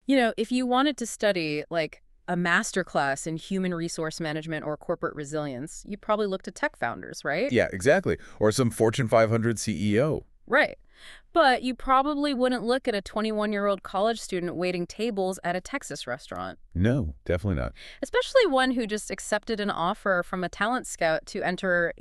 If you wanted to study, like, a masterclass in human resource management or corporate resilience, you'd probably look to tech founders, right? Yeah, exactly. Or some Fortune 500 CEO. Right. But you probably wouldn't look at a 21-year-old college student waiting tables at a Texas restaurant, No, definitely not. especially one who just accepted an offer from a talent scout to enter,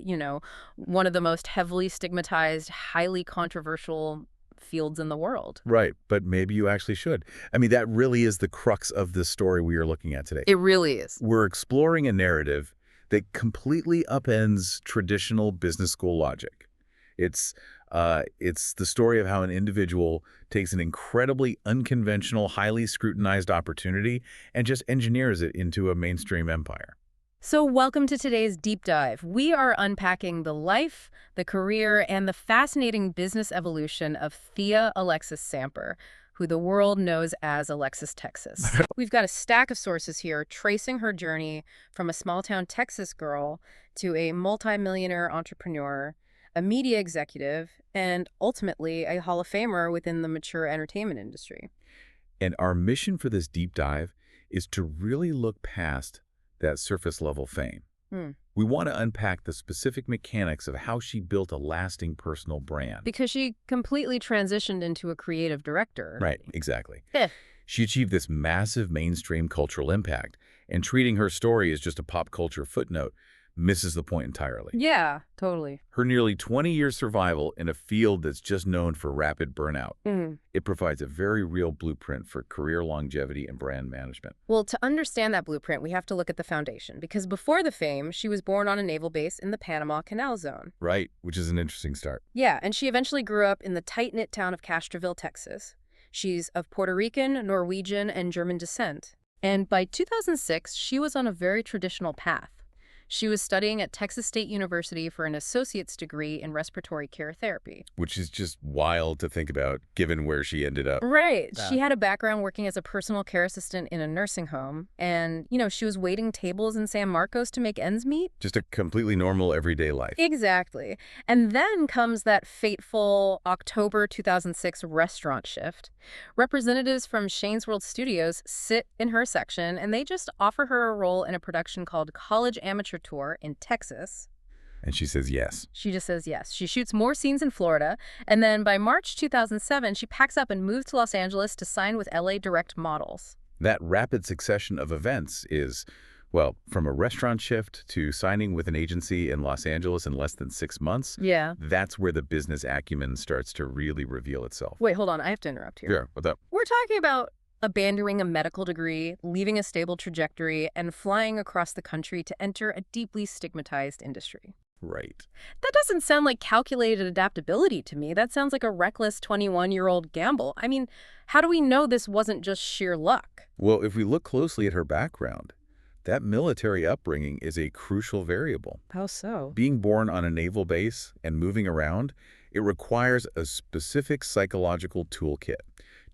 one of the most heavily stigmatized, highly controversial fields in the world. Right, but maybe you actually should. I mean, that really is the crux of this story we are looking at today. It really is. We're exploring a narrative that completely upends traditional business school logic. It's the story of how an individual takes an incredibly unconventional, highly scrutinized opportunity and just engineers it into a mainstream empire. So welcome to today's deep dive. We are unpacking the life, the career, and the fascinating business evolution of Thea Alexis Samper, who the world knows as Alexis Texas. We've got a stack of sources here tracing her journey from a small-town Texas girl to a multimillionaire entrepreneur, a media executive, and ultimately a Hall of Famer within the mature entertainment industry. And our mission for this deep dive is to really look past that surface level fame. Hmm. We want to unpack the specific mechanics of how she built a lasting personal brand. Because she completely transitioned into a creative director. Right, exactly. Eh. She achieved this massive mainstream cultural impact, and treating her story as just a pop culture footnote misses the point entirely. Yeah, totally. Her nearly 20-year survival in a field that's just known for rapid burnout, it provides a very real blueprint for career longevity and brand management. Well, to understand that blueprint, we have to look at the foundation, because before the fame, she was born on a naval base in the Panama Canal Zone. Right, which is an interesting start. Yeah, and she eventually grew up in the tight-knit town of Castroville, Texas. She's of Puerto Rican, Norwegian, and German descent. And by 2006, she was on a very traditional path. She was studying at Texas State University for an associate's degree in respiratory care therapy. Which is just wild to think about, given where she ended up. Right. Yeah. She had a background working as a personal care assistant in a nursing home. And, she was waiting tables in San Marcos to make ends meet. Just a completely normal everyday life. Exactly. And then comes that fateful October 2006 restaurant shift. Representatives from Shane's World Studios sit in her section, and they just offer her a role in a production called College Amateur Tour in Texas. And she says yes. She just says yes. She shoots more scenes in Florida, and then by March 2007, she packs up and moves to Los Angeles to sign with LA Direct Models. That rapid succession of events is, well, from a restaurant shift to signing with an agency in Los Angeles in less than 6 months. Yeah. That's where the business acumen starts to really reveal itself. Wait, hold on. I have to interrupt here. Yeah, what's up? We're talking about abandoning a medical degree, leaving a stable trajectory, and flying across the country to enter a deeply stigmatized industry. Right. That doesn't sound like calculated adaptability to me. That sounds like a reckless 21-year-old gamble. I mean, how do we know this wasn't just sheer luck? Well, if we look closely at her background, that military upbringing is a crucial variable. How so? Being born on a naval base and moving around, it requires a specific psychological toolkit.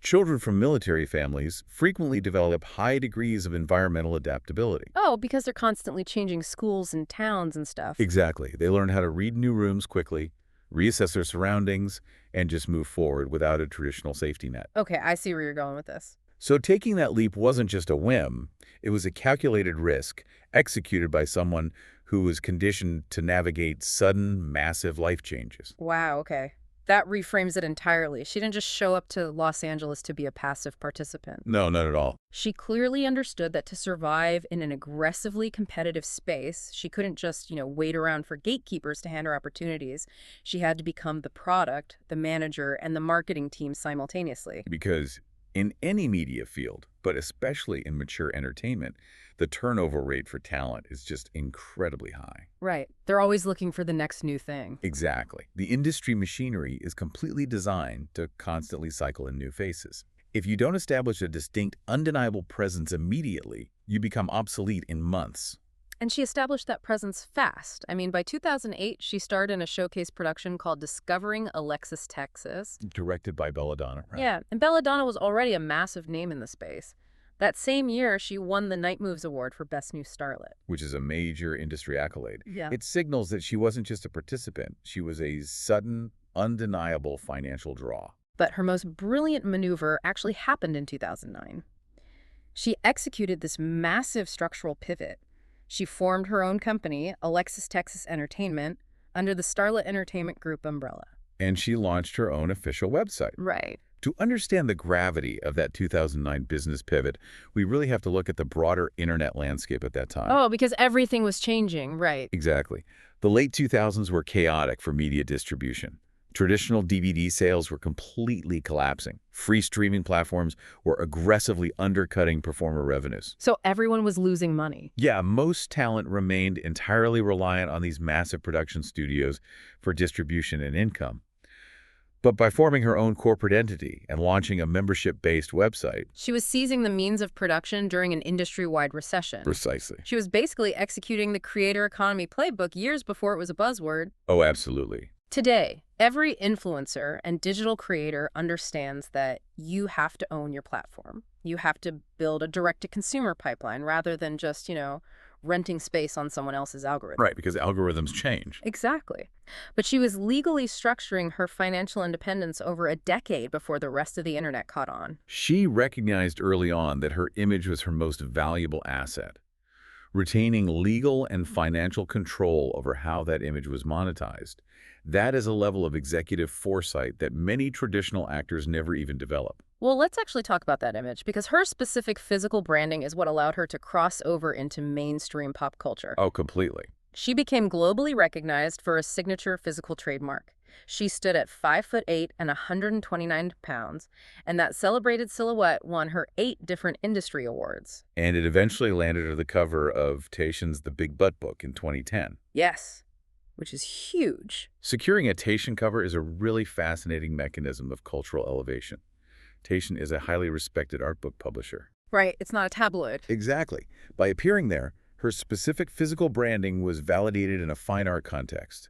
Children from military families frequently develop high degrees of environmental adaptability. Oh, because they're constantly changing schools and towns and stuff. Exactly. They learn how to read new rooms quickly, reassess their surroundings, and just move forward without a traditional safety net. Okay, I see where you're going with this. So taking that leap wasn't just a whim. It was a calculated risk executed by someone who was conditioned to navigate sudden, massive life changes. Wow, okay. That reframes it entirely. She didn't just show up to Los Angeles to be a passive participant. No, not at all. She clearly understood that to survive in an aggressively competitive space, she couldn't just, wait around for gatekeepers to hand her opportunities. She had to become the product, the manager, and the marketing team simultaneously. Because in any media field, but especially in mature entertainment, the turnover rate for talent is just incredibly high. Right. They're always looking for the next new thing. Exactly. The industry machinery is completely designed to constantly cycle in new faces. If you don't establish a distinct, undeniable presence immediately, you become obsolete in months. And she established that presence fast. I mean, by 2008, she starred in a showcase production called Discovering Alexis, Texas. Directed by Belladonna, right? Yeah, and Belladonna was already a massive name in the space. That same year, she won the Night Moves Award for Best New Starlet. Which is a major industry accolade. Yeah. It signals that she wasn't just a participant. She was a sudden, undeniable financial draw. But her most brilliant maneuver actually happened in 2009. She executed this massive structural pivot. She formed her own company, Alexis Texas Entertainment, under the Starlet Entertainment Group umbrella. And she launched her own official website. Right. To understand the gravity of that 2009 business pivot, we really have to look at the broader internet landscape at that time. Oh, because everything was changing, right. Exactly. The late 2000s were chaotic for media distribution. Traditional DVD sales were completely collapsing. Free streaming platforms were aggressively undercutting performer revenues. So everyone was losing money. Yeah, most talent remained entirely reliant on these massive production studios for distribution and income. But by forming her own corporate entity and launching a membership-based website— She was seizing the means of production during an industry-wide recession. Precisely. She was basically executing the creator economy playbook years before it was a buzzword. Oh, absolutely. Today, every influencer and digital creator understands that you have to own your platform. You have to build a direct-to-consumer pipeline rather than just, renting space on someone else's algorithm. Right, because algorithms change. Exactly. But she was legally structuring her financial independence over a decade before the rest of the internet caught on. She recognized early on that her image was her most valuable asset. Retaining legal and financial control over how that image was monetized— that is a level of executive foresight that many traditional actors never even develop. Well, let's actually talk about that image, because her specific physical branding is what allowed her to cross over into mainstream pop culture. Oh, completely. She became globally recognized for a signature physical trademark. She stood at 5'8" and 129 pounds, and that celebrated silhouette won her 8 different industry awards. And it eventually landed her the cover of Tation's The Big Butt Book in 2010. Yes, which is huge. Securing a Tation cover is a really fascinating mechanism of cultural elevation. Tation is a highly respected art book publisher. Right, it's not a tabloid. Exactly. By appearing there, her specific physical branding was validated in a fine art context.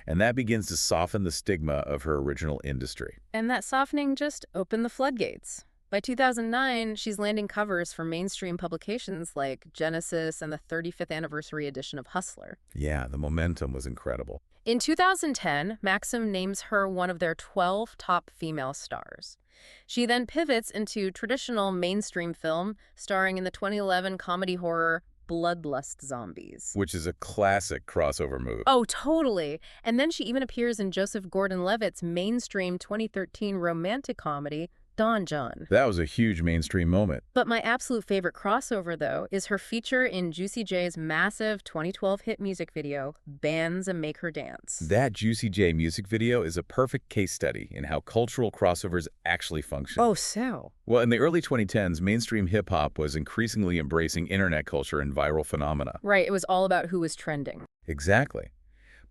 And that begins to soften the stigma of her original industry. And that softening just opened the floodgates. By 2009, she's landing covers for mainstream publications like Genesis and the 35th anniversary edition of Hustler. Yeah, the momentum was incredible. In 2010, Maxim names her one of their 12 top female stars. She then pivots into traditional mainstream film, starring in the 2011 comedy horror Bloodlust Zombies. Which is a classic crossover move. Oh, totally. And then she even appears in Joseph Gordon-Levitt's mainstream 2013 romantic comedy, Don John. That was a huge mainstream moment. But my absolute favorite crossover, though, is her feature in Juicy J's massive 2012 hit music video, Bands and Make Her Dance. That Juicy J music video is a perfect case study in how cultural crossovers actually function. Oh, so? Well, in the early 2010s, mainstream hip-hop was increasingly embracing internet culture and viral phenomena. Right, it was all about who was trending. Exactly.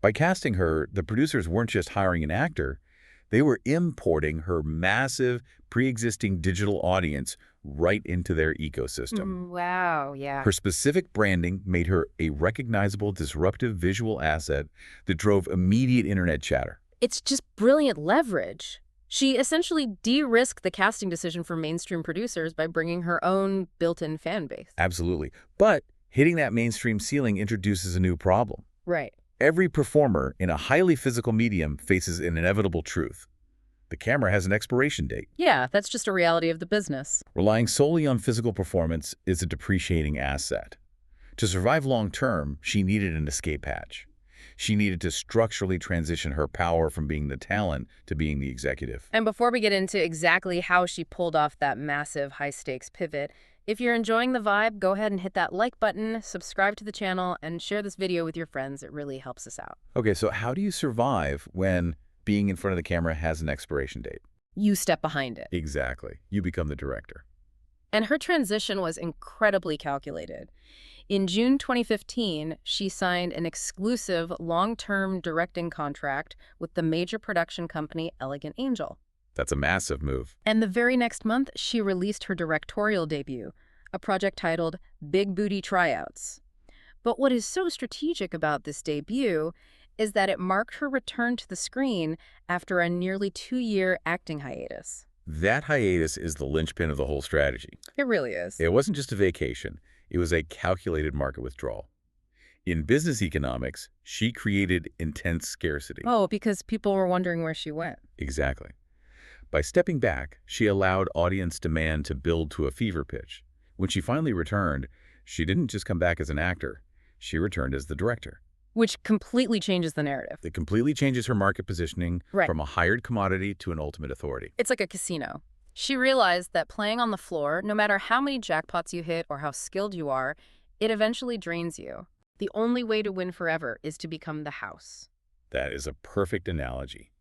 By casting her, the producers weren't just hiring an actor, they were importing her massive, pre-existing digital audience right into their ecosystem. Wow, yeah. Her specific branding made her a recognizable, disruptive visual asset that drove immediate internet chatter. It's just brilliant leverage. She essentially de-risked the casting decision for mainstream producers by bringing her own built-in fan base. Absolutely. But hitting that mainstream ceiling introduces a new problem. Right. Every performer in a highly physical medium faces an inevitable truth. The camera has an expiration date. Yeah, that's just a reality of the business. Relying solely on physical performance is a depreciating asset. To survive long-term, she needed an escape hatch. She needed to structurally transition her power from being the talent to being the executive. And before we get into exactly how she pulled off that massive high-stakes pivot, if you're enjoying the vibe, go ahead and hit that like button, subscribe to the channel, and share this video with your friends. It really helps us out. Okay, so how do you survive when being in front of the camera has an expiration date? You step behind it. Exactly. You become the director. And her transition was incredibly calculated. In June 2015, she signed an exclusive long-term directing contract with the major production company Elegant Angel. That's a massive move. And the very next month, she released her directorial debut, a project titled Big Booty Tryouts. But what is so strategic about this debut is that it marked her return to the screen after a nearly 2-year acting hiatus. That hiatus is the linchpin of the whole strategy. It really is. It wasn't just a vacation. It was a calculated market withdrawal. In business economics, she created intense scarcity. Oh, because people were wondering where she went. Exactly. By stepping back, she allowed audience demand to build to a fever pitch, When she finally returned, she didn't just come back as an actor. She returned as the director. Which completely changes the narrative. It completely changes her market positioning Right. from a hired commodity to an ultimate authority. It's like a casino. She realized that playing on the floor, no matter how many jackpots you hit or how skilled you are, it eventually drains you. The only way to win forever is to become the house. That is a perfect analogy.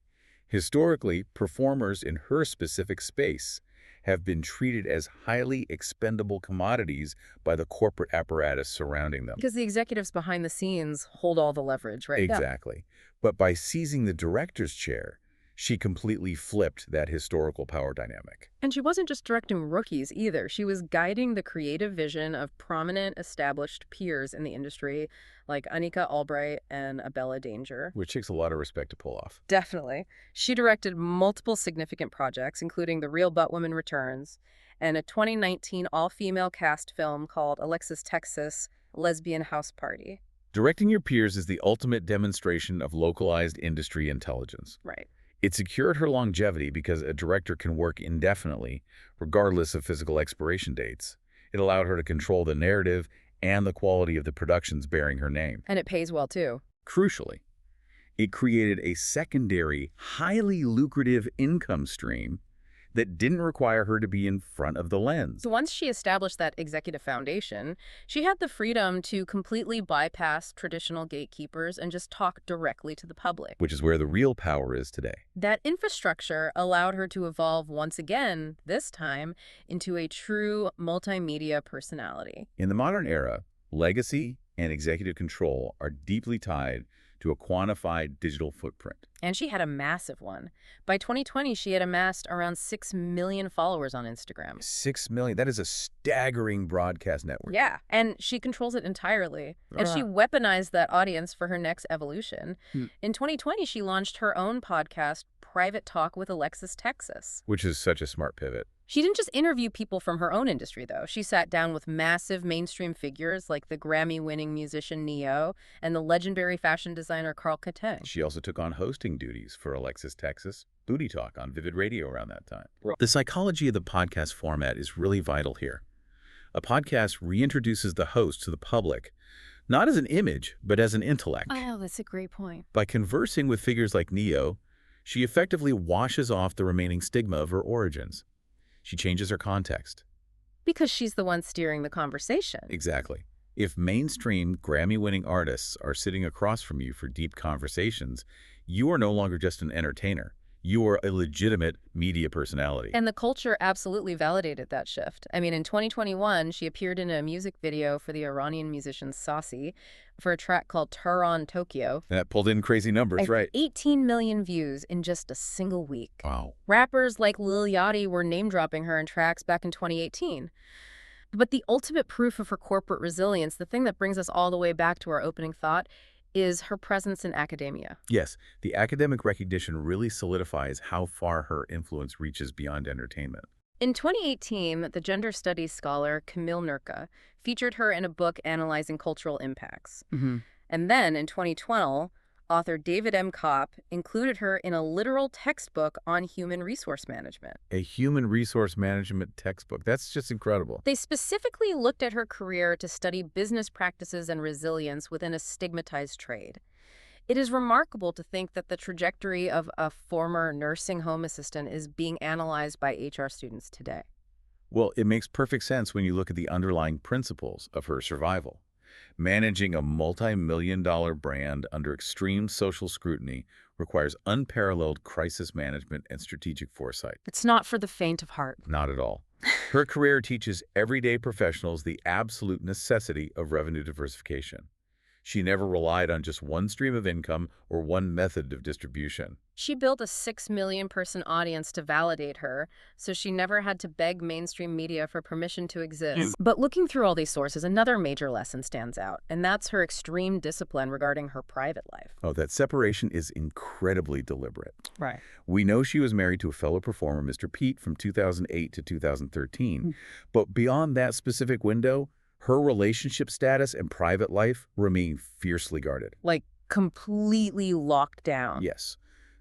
Historically, performers in her specific space have been treated as highly expendable commodities by the corporate apparatus surrounding them. Because the executives behind the scenes hold all the leverage, right? Yeah. Exactly. But by seizing the director's chair, she completely flipped that historical power dynamic. And she wasn't just directing rookies either. She was guiding the creative vision of prominent established peers in the industry, like Anika Albright and Abella Danger. Which takes a lot of respect to pull off. Definitely. She directed multiple significant projects, including The Real Butt Woman Returns and a 2019 all-female cast film called Alexis, Texas, Lesbian House Party. Directing your peers is the ultimate demonstration of localized industry intelligence. Right. It secured her longevity because a director can work indefinitely, regardless of physical expiration dates. It allowed her to control the narrative and the quality of the productions bearing her name. And it pays well, too. Crucially, it created a secondary, highly lucrative income stream that didn't require her to be in front of the lens. So once she established that executive foundation, she had the freedom to completely bypass traditional gatekeepers and just talk directly to the public. Which is where the real power is today. That infrastructure allowed her to evolve once again, this time, into a true multimedia personality. In the modern era, legacy and executive control are deeply tied to a quantified digital footprint. And she had a massive one. By 2020, she had amassed around 6 million followers on Instagram. 6 million. That is a staggering broadcast network. Yeah, and she controls it entirely. And she weaponized that audience for her next evolution. In 2020, she launched her own podcast, Private Talk with Alexis, Texas. Which is such a smart pivot. She didn't just interview people from her own industry, though. She sat down with massive mainstream figures like the Grammy-winning musician Neo and the legendary fashion designer Karl Kateng. She also took on hosting duties for Alexis, Texas, Booty Talk on Vivid Radio around that time. The psychology of the podcast format is really vital here. A podcast reintroduces the host to the public, not as an image, but as an intellect. Oh, that's a great point. By conversing with figures like Neo, she effectively washes off the remaining stigma of her origins. She changes her context. Because she's the one steering the conversation. Exactly. If mainstream Grammy-winning artists are sitting across from you for deep conversations, you are no longer just an entertainer. You are a legitimate media personality. And the culture absolutely validated that shift. I mean, in 2021, she appeared in a music video for the Iranian musician Saucy for a track called Tehran Tokyo. And that pulled in crazy numbers, right? 18 million views in just a single week. Wow. Rappers like Lil Yachty were name-dropping her in tracks back in 2018. But the ultimate proof of her corporate resilience, the thing that brings us all the way back to our opening thought, is her presence in academia. Yes, the academic recognition really solidifies how far her influence reaches beyond entertainment. In 2018, the gender studies scholar Camille Nurka featured her in a book analyzing cultural impacts. And then in 2012, author David M. Kopp included her in a literal textbook on human resource management. A human resource management textbook. That's just incredible. They specifically looked at her career to study business practices and resilience within a stigmatized trade. It is remarkable to think that the trajectory of a former nursing home assistant is being analyzed by HR students today. Well, it makes perfect sense when you look at the underlying principles of her survival. Managing a multi-million-dollar brand under extreme social scrutiny requires unparalleled crisis management and strategic foresight. It's not for the faint of heart. Not at all. Her career teaches everyday professionals the absolute necessity of revenue diversification. She never relied on just one stream of income or one method of distribution. She built a 6 million person audience to validate her, so she never had to beg mainstream media for permission to exist. But looking through all these sources, another major lesson stands out, and that's her extreme discipline regarding her private life. Oh, that separation is incredibly deliberate. Right. We know she was married to a fellow performer, Mr. Pete, from 2008 to 2013. But beyond that specific window, her relationship status and private life remain fiercely guarded. Like, completely locked down. Yes.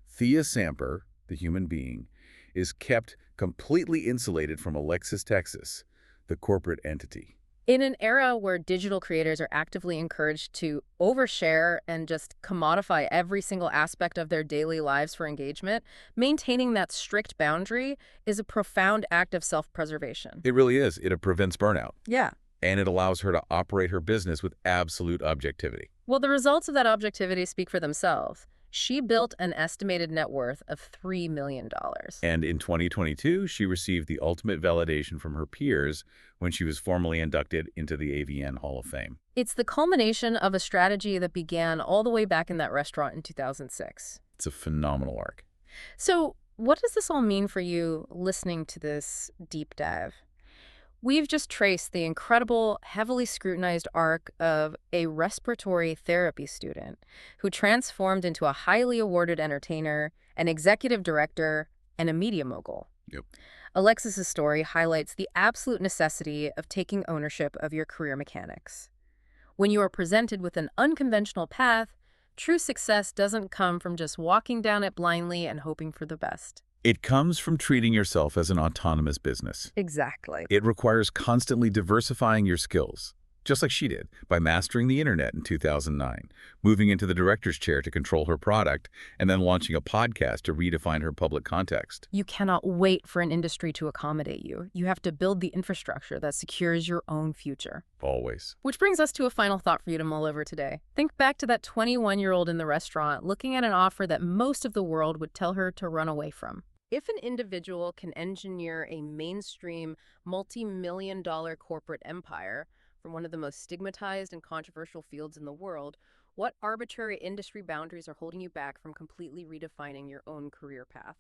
Thea Samper, the human being, is kept completely insulated from Alexis, Texas, the corporate entity. In an era where digital creators are actively encouraged to overshare and just commodify every single aspect of their daily lives for engagement, maintaining that strict boundary is a profound act of self-preservation. It really is. It prevents burnout, Yeah. and it allows her to operate her business with absolute objectivity. Well, the results of that objectivity speak for themselves. She built an estimated net worth of $3 million. And in 2022, she received the ultimate validation from her peers when she was formally inducted into the AVN Hall of Fame. It's the culmination of a strategy that began all the way back in that restaurant in 2006. It's a phenomenal arc. So, what does this all mean for you listening to this deep dive? We've just traced the incredible, heavily scrutinized arc of a respiratory therapy student who transformed into a highly awarded entertainer, an executive director, and a media mogul. Yep. Alexis's story highlights the absolute necessity of taking ownership of your career mechanics. When you are presented with an unconventional path, true success doesn't come from just walking down it blindly and hoping for the best. It comes from treating yourself as an autonomous business. Exactly. It requires constantly diversifying your skills, just like she did, by mastering the internet in 2009, moving into the director's chair to control her product, and then launching a podcast to redefine her public context. You cannot wait for an industry to accommodate you. You have to build the infrastructure that secures your own future. Always. Which brings us to a final thought for you to mull over today. Think back to that 21-year-old in the restaurant looking at an offer that most of the world would tell her to run away from. If an individual can engineer a mainstream, multi-million-dollar corporate empire from one of the most stigmatized and controversial fields in the world, what arbitrary industry boundaries are holding you back from completely redefining your own career path?